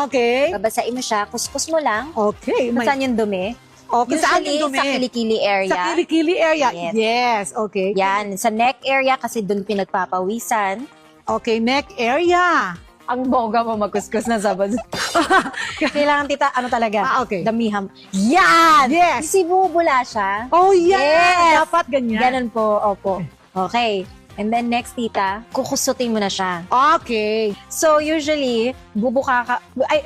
Okay. Babasain mo siya, kuskus mo lang. Okay. Kung saan yung dumi. Okay, saan yung dumi? Sa kilikili area. Sa kilikili area. Yes. Yes. Okay. Yan, sa neck area kasi doon pinagpapawisan. Okay, neck area. Ang boga mo magkuskus na sabad. Kailangan tita, ano talaga? Okay. Damiham. Yan! Yes. Kasi bubula siya. Oh, yeah. Yes. Dapat ganyan. Ganun po, opo. Okay. And then next, tita, kukusutin mo na siya. Okay. So, usually, bubuka ka, I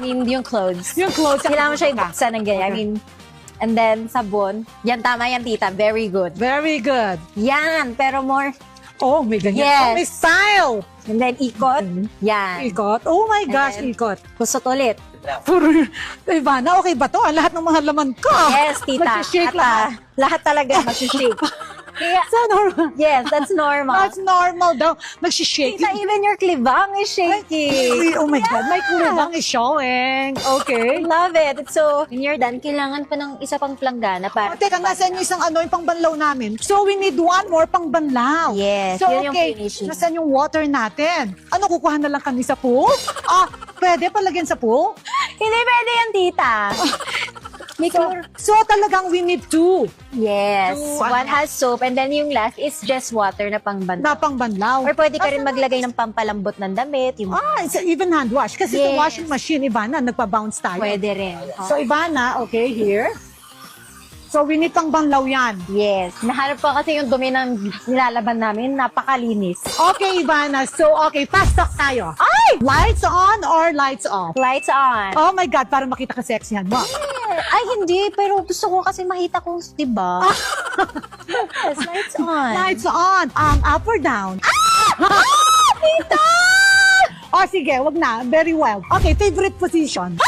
mean, yung clothes. Yung clothes. Kailangan mo siya ibuksan ng ganyan. I mean, and then, sabon. Yan, tama yan, tita. Very good. Very good. Yan, pero more. Oh, may ganyan. Yes. Oh, may style. And then, ikot. Yan. Ikot. Oh my gosh, And then- ikot. Kusot ulit. Puro, Ivana, okay ba to? Ang lahat ng mga laman ko. Yes, tita. Nagsishake At, lahat. lahat talaga magsishake. Kaya, Sa normal. yes, that's normal. That's normal daw. Nagsishake. Tita, even your klibang is shaking. Oh my God, my kulibang is showing. I Okay. love it. So, when you're done, kailangan pa ng isa pang planggana para... Teka, nasaan yung isang yung pangbanlaw namin? So, we need one more pangbanlaw. Yes, So, yun yung okay, finishing. nasaan yung water natin? Ano, kukuha na lang kami sa pool? Pwede palagyan sa pool? Hindi pwede yan, tita. May So, talagang we need two Yes. Two, One has soap and then yung last is just water na pangbanlaw. na pangbanlaw. Or pwede ka rin maglagay ng pampalambot ng damit. Yung It's even hand wash. Kasi sa Yes. washing machine, Ivana, nagpa-bounce tayo. pwede rin. So, Ivana, okay, here. So, we need pangbanlaw yan. Yes. Nahanap ko kasi yung dumi ng nilalaban namin. Napakalinis. Okay, Ivana. So, okay, fast talk tayo. Ay! Lights on or lights off? Lights on. Oh my God, para makita ka sexihan mo. Ay, hindi. Pero gusto ko kasi makita kung, diba? Yes, lights on. Lights on. Up or down? Tita! Oh, sige, wag na. Very wild. Okay, favorite position?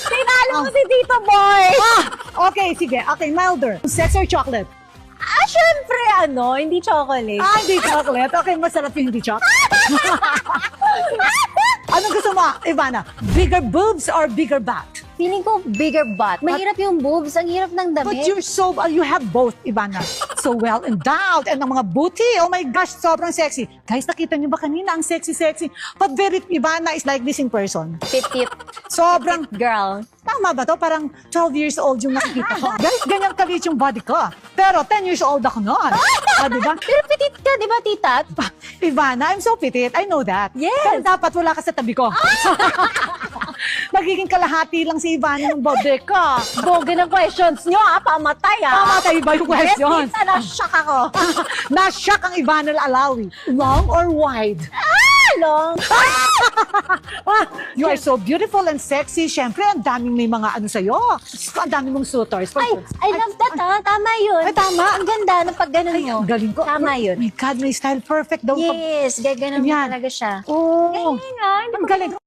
Tinalo ko si Tito Boy! Okay, sige. Okay, milder. Sex or chocolate? Syempre, hindi chocolate. Hindi chocolate. Okay, masarap yung hindi chocolate. Anong gusto mo, Ivana? Bigger boobs or bigger butt? Feeling ko bigger butt. Mahirap yung boobs. Ang hirap ng But damit. you're so, you have both, Ivana. So well endowed. And ang mga booty, oh my gosh, sobrang sexy. Guys, nakita niyo ba kanina? Ang sexy-sexy. But very, Ivana is like this in person. Petit Sobrang, girl. tama ba to? Parang 12 years old yung nakikita ko. Guys, ganyan kalit yung body ko. Pero 10 years old ako noon. Diba? Pero petit ka, di ba, tita? Ivana, I'm so petite. I know that. Yes. Pero dapat wala ka sa tabi ko. Magiging kalahati lang si Ivana ng body ko. Boge ng questions nyo, pamatay, Pamatay ba yung question? Yes, tita, na-shock ako. Na-shock ang Ivana Alawi. Long or wide? Long. You are so beautiful and sexy. Siyempre, ang daming may mga ano sa'yo. Ang daming mong suitors. I love that, Tama yun. Ay, tama. Ang ganda ng pagganon Ay, mo. ang galing ko. Tama yun. My God, may style perfect daw. Yes, gaganon mo Yan. talaga siya. Oh, Ganyan nga, hindi ang ko galing.